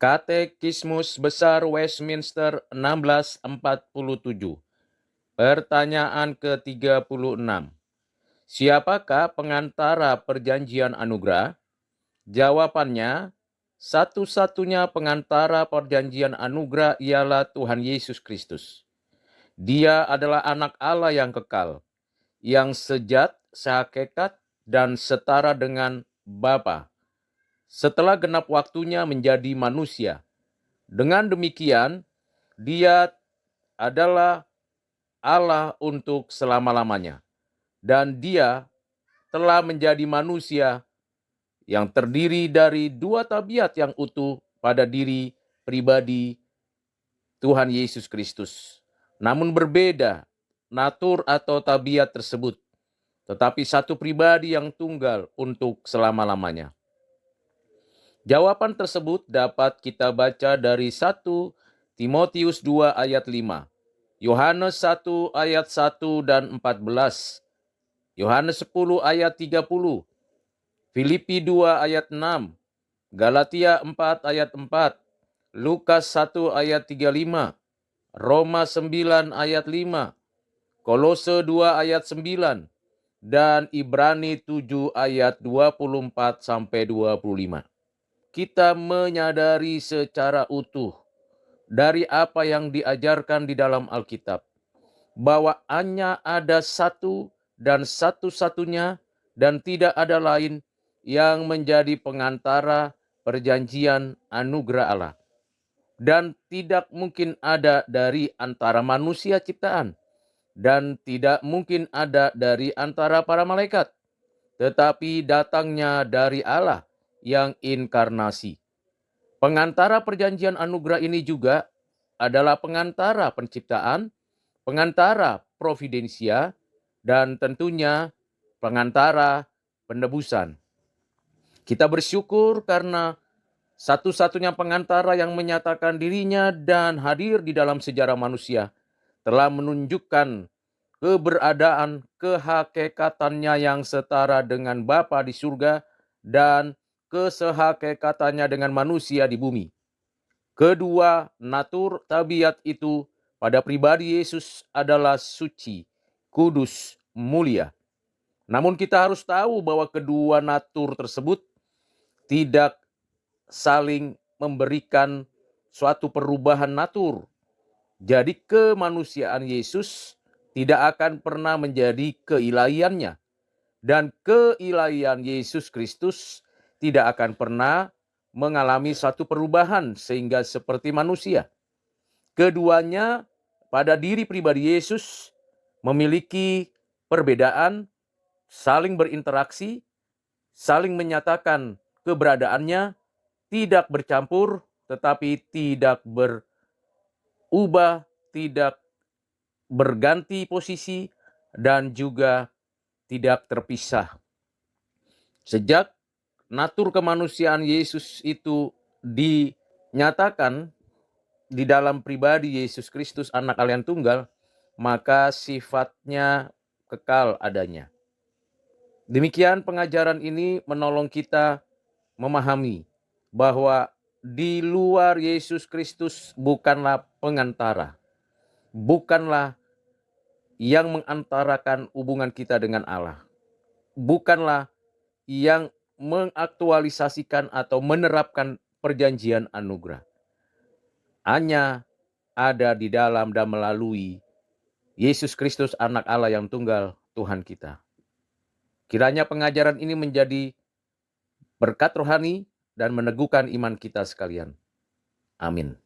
Katekismus Besar Westminster 1647. Pertanyaan ke-36. Siapakah pengantara perjanjian anugerah? Jawabannya, satu-satunya pengantara perjanjian anugerah ialah Tuhan Yesus Kristus. Dia adalah anak Allah yang kekal, yang sejat, sehakikat, dan setara dengan Bapa. Setelah genap waktunya menjadi manusia. Dengan demikian, Dia adalah Allah untuk selama-lamanya. Dan Dia telah menjadi manusia yang terdiri dari dua tabiat yang utuh pada diri pribadi Tuhan Yesus Kristus. Namun berbeda natur atau tabiat tersebut, tetapi satu pribadi yang tunggal untuk selama-lamanya. Jawaban tersebut dapat kita baca dari 1 Timotius 2 ayat 5, Yohanes 1 ayat 1 dan 14, Yohanes 10 ayat 30, Filipi 2 ayat 6, Galatia 4 ayat 4, Lukas 1 ayat 35, Roma 9 ayat 5, Kolose 2 ayat 9, dan Ibrani 7 ayat 24 sampai 25. Kita menyadari secara utuh dari apa yang diajarkan di dalam Alkitab, bahwa hanya ada satu dan satu-satunya dan tidak ada lain yang menjadi pengantara perjanjian anugerah Allah. Dan tidak mungkin ada dari antara manusia ciptaan, dan tidak mungkin ada dari antara para malaikat, tetapi datangnya dari Allah yang inkarnasi. Pengantara perjanjian anugerah ini juga adalah pengantara penciptaan, pengantara providensia, dan tentunya pengantara penebusan. Kita bersyukur karena satu-satunya pengantara yang menyatakan dirinya dan hadir di dalam sejarah manusia telah menunjukkan keberadaan kehakikatannya yang setara dengan Bapa di surga dan kesehakikatannya dengan manusia di bumi. Kedua natur tabiat itu pada pribadi Yesus adalah suci, kudus, mulia. Namun kita harus tahu bahwa kedua natur tersebut tidak saling memberikan suatu perubahan natur. Jadi kemanusiaan Yesus tidak akan pernah menjadi keilahiannya. Dan keilahian Yesus Kristus tidak akan pernah mengalami satu perubahan sehingga seperti manusia. Keduanya pada diri pribadi Yesus memiliki perbedaan, saling berinteraksi, saling menyatakan keberadaannya, tidak bercampur tetapi tidak berubah, tidak berganti posisi, dan juga tidak terpisah. Sejak natur kemanusiaan Yesus itu dinyatakan di dalam pribadi Yesus Kristus, anak Allah yang tunggal, maka sifatnya kekal adanya. Demikian pengajaran ini menolong kita memahami bahwa di luar Yesus Kristus bukanlah pengantara, bukanlah yang mengantarakan hubungan kita dengan Allah, bukanlah yang mengaktualisasikan atau menerapkan perjanjian anugerah. Hanya ada di dalam dan melalui Yesus Kristus, anak Allah yang tunggal, Tuhan kita. Kiranya pengajaran ini menjadi berkat rohani dan meneguhkan iman kita sekalian. Amin.